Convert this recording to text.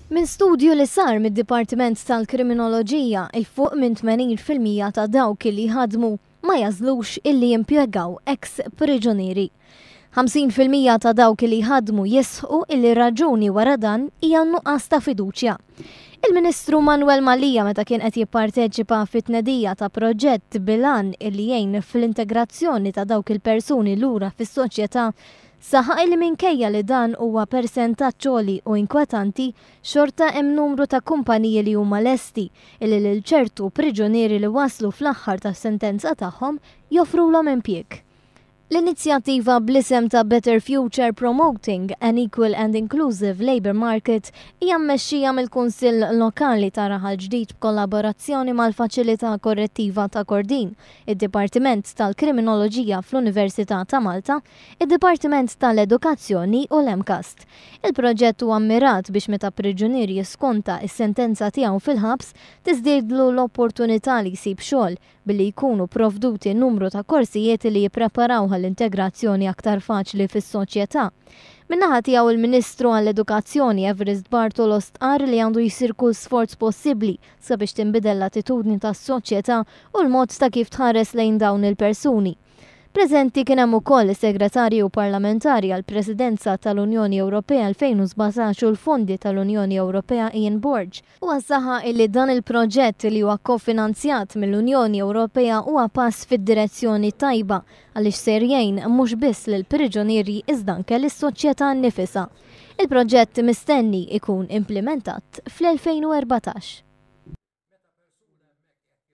Min studju li sar mid-Dipartiment tal-Kriminoloġija il-fuq minn 80% ta' dawk li jħadmu ma jażlux illi jimpjegaw ex-priġunieri. 50% ta' dawk li jħadmu jisħu illi raġuni wara dan hija nuqqas ta' fiduċja. Il-Ministru Manuel Malija meta kien qed jipparteċipa fit-tnedija ta' proġett bil-għan illi jgħin fl-integrazzjoni ta' dawk il-persuni lura fis-soċjeta saħaq li minkejja li dan huwa persentaġġ għoli u inkwetanti xorta hemm numru ta' kumpaniji li huma lesti illi lil ċertu priġunieri li waslu fl-aħħar tas-sentenza tagħhom joffrulhom impjieg. L-inizjattiva bl-isem ta' Better Future Promoting an Equal and Inclusive Labour Market hija mmexxija mill-Kunsill Lokali ta' Rahal Gdid b'kollaborazzjoni mal-Faċilità Korrettiva ta' Kordin, id-Dipartiment tal-Kriminoloġija fl-Università ta' Malta, id-Dipartiment tal-Edukazzjoni u l-Emkast. Il-proġett huwa mmirat biex meta priġunieri jiskonta is-sentenza tiegħu fil-ħabs tiżdiedlu l-opportunità li jsib xogħol billi jkunu provduti numru ta' korsijiet li jippreparaw għall-integrazzjoni aktar faċli fis-soċjetà. Min-naħa tiegħu il-Ministru għall-Edukazzjoni Everest Bartolo stqarr li għandu jsir kull sforz possibli sabiex tinbidel l-atitudni tas-soċjetà u l-mod ta' kif tħares lejn dawn il-persuni. Preżenti kien hemm ukoll is-Segretarju Parlamentari għall-Presidenza tal-Unjoni Ewropea 2017 u l-Fondi tal-Unjoni Ewropea jgħin u għassaħa illi dan il-proġett li huwa kofinanzjat mill-Unjoni Ewropea huwa pass fid-direzzjoni tajba għaliex ser jgħin mhux biss lil priġunieri iżda anke lis-soċjetà nnifisha. Il-proġett mistenni ikun implementat fl-2014.